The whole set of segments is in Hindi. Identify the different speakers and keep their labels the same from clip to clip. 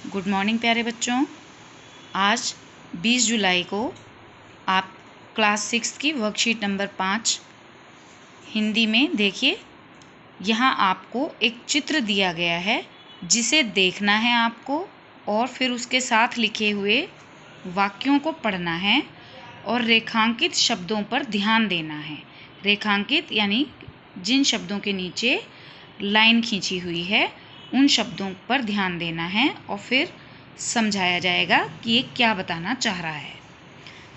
Speaker 1: गुड मॉर्निंग प्यारे बच्चों। आज 20 जुलाई को आप क्लास 6 की वर्कशीट नंबर 5 हिंदी में देखिए। यहाँ आपको एक चित्र दिया गया है जिसे देखना है आपको और फिर उसके साथ लिखे हुए वाक्यों को पढ़ना है और रेखांकित शब्दों पर ध्यान देना है। रेखांकित यानी जिन शब्दों के नीचे लाइन खींची हुई है उन शब्दों पर ध्यान देना है और फिर समझाया जाएगा कि ये क्या बताना चाह रहा है।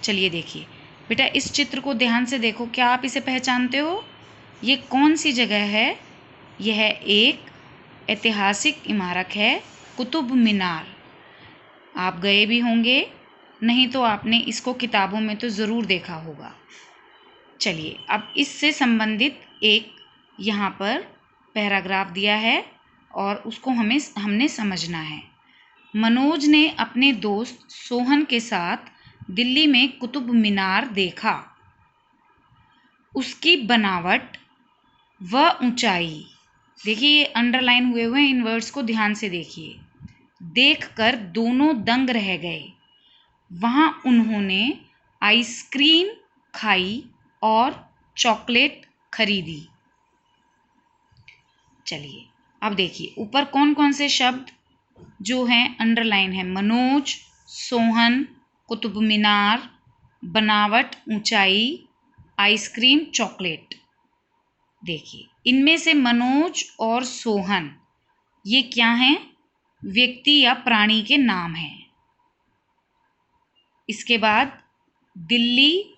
Speaker 1: चलिए देखिए बेटा, इस चित्र को ध्यान से देखो। क्या आप इसे पहचानते हो? ये कौन सी जगह है? यह एक ऐतिहासिक इमारत है, कुतुब मीनार। आप गए भी होंगे, नहीं तो आपने इसको किताबों में तो ज़रूर देखा होगा। चलिए अब इससे संबंधित एक यहाँ पर पैराग्राफ दिया है और उसको हमने समझना है। मनोज ने अपने दोस्त सोहन के साथ दिल्ली में कुतुब मीनार देखा। उसकी बनावट व ऊंचाई, देखिए ये अंडरलाइन हुए हुए इन वर्ड्स को ध्यान से देखिए, देखकर दोनों दंग रह गए। वहाँ उन्होंने आइसक्रीम खाई और चॉकलेट खरीदी। चलिए अब देखिए ऊपर कौन कौन से शब्द जो हैं अंडरलाइन है। मनोज, सोहन, कुतुब मीनार, बनावट, ऊंचाई, आइसक्रीम, चॉकलेट। देखिए इनमें से मनोज और सोहन ये क्या हैं? व्यक्ति या प्राणी के नाम हैं। इसके बाद दिल्ली,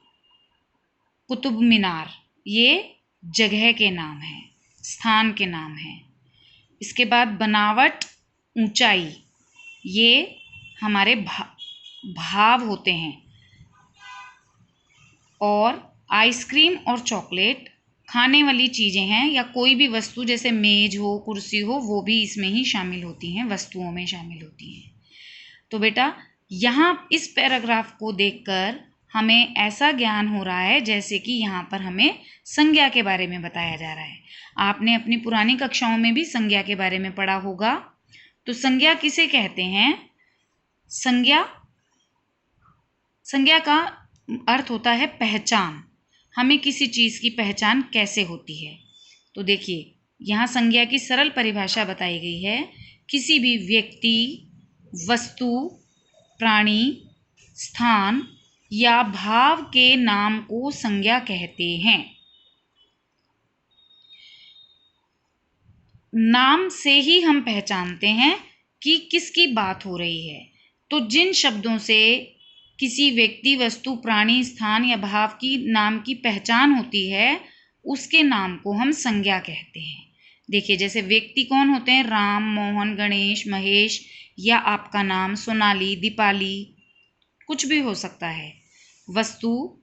Speaker 1: कुतुब मीनार ये जगह के नाम हैं, स्थान के नाम हैं। इसके बाद बनावट, ऊंचाई ये हमारे भाव होते हैं। और आइसक्रीम और चॉकलेट खाने वाली चीज़ें हैं या कोई भी वस्तु जैसे मेज हो, कुर्सी हो, वो भी इसमें ही शामिल होती हैं, वस्तुओं में शामिल होती हैं। तो बेटा यहाँ इस पैराग्राफ को देखकर हमें ऐसा ज्ञान हो रहा है जैसे कि यहाँ पर हमें संज्ञा के बारे में बताया जा रहा है। आपने अपनी पुरानी कक्षाओं में भी संज्ञा के बारे में पढ़ा होगा। तो संज्ञा किसे कहते हैं? संज्ञा का अर्थ होता है पहचान। हमें किसी चीज़ की पहचान कैसे होती है? तो देखिए यहाँ संज्ञा की सरल परिभाषा बताई गई है। किसी भी व्यक्ति, वस्तु, प्राणी, स्थान या भाव के नाम को संज्ञा कहते हैं। नाम से ही हम पहचानते हैं कि किसकी बात हो रही है। तो जिन शब्दों से किसी व्यक्ति, वस्तु, प्राणी, स्थान या भाव की नाम की पहचान होती है उसके नाम को हम संज्ञा कहते हैं। देखिए जैसे व्यक्ति कौन होते हैं? राम, मोहन, गणेश, महेश, या आपका नाम सोनाली, दीपाली, कुछ भी हो सकता है। वस्तु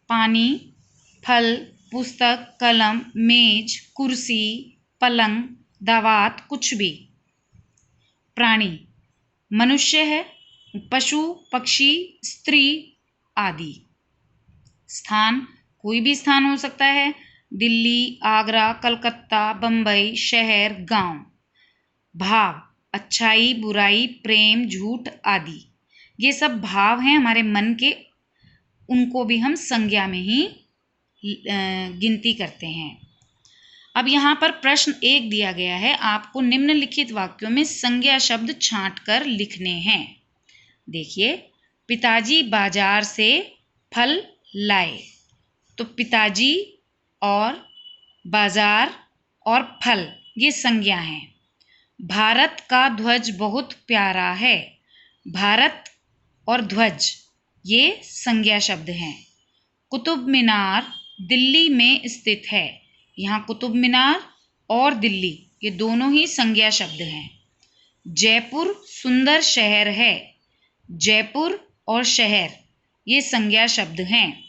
Speaker 1: पानी, फल, पुस्तक, कलम, मेज, कुर्सी, पलंग, दावात, कुछ भी। प्राणी मनुष्य है, पशु, पक्षी, स्त्री आदि। स्थान कोई भी स्थान हो सकता है, दिल्ली, आगरा, कलकत्ता, बंबई, शहर, गांव। भाव अच्छाई, बुराई, प्रेम, झूठ आदि। ये सब भाव हैं हमारे मन के, उनको भी हम संज्ञा में ही गिनती करते हैं। अब यहाँ पर प्रश्न 1 दिया गया है, आपको निम्नलिखित वाक्यों में संज्ञा शब्द छांटकर लिखने हैं। देखिए पिताजी बाजार से फल लाए। तो पिताजी और बाजार और फल ये संज्ञा हैं। भारत का ध्वज बहुत प्यारा है। भारत और ध्वज ये संज्ञा शब्द हैं। कुतुब मीनार दिल्ली में स्थित है। यहाँ कुतुब मीनार और दिल्ली ये दोनों ही संज्ञा शब्द हैं। जयपुर सुंदर शहर है। जयपुर और शहर ये संज्ञा शब्द हैं।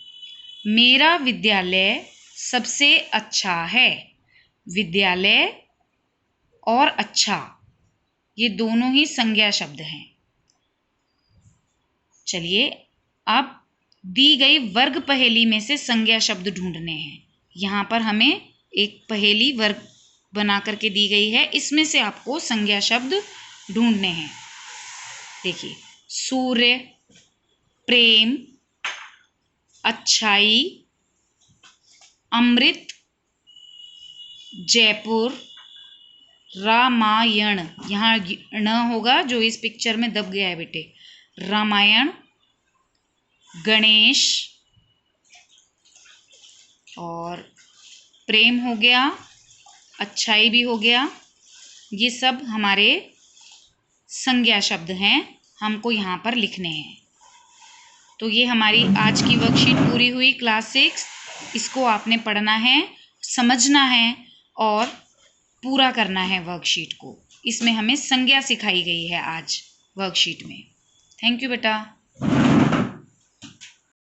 Speaker 1: मेरा विद्यालय सबसे अच्छा है। विद्यालय और अच्छा ये दोनों ही संज्ञा शब्द हैं। चलिए अब दी गई वर्ग पहेली में से संज्ञा शब्द ढूंढने हैं। यहाँ पर हमें एक पहेली वर्ग बना करके दी गई है, इसमें से आपको संज्ञा शब्द ढूंढने हैं। देखिए, सूर्य, प्रेम, अच्छाई, अमृत, जयपुर, रामायण। यहाँ न होगा जो इस पिक्चर में दब गया है बेटे। रामायण, गणेश, और प्रेम हो गया, अच्छाई भी हो गया। ये सब हमारे संज्ञा शब्द हैं, हमको यहाँ पर लिखने हैं। तो ये हमारी आज की वर्कशीट पूरी हुई क्लास 6। इसको आपने पढ़ना है, समझना है और पूरा करना है वर्कशीट को। इसमें हमें संज्ञा सिखाई गई है आज वर्कशीट में। थैंक यू बेटा।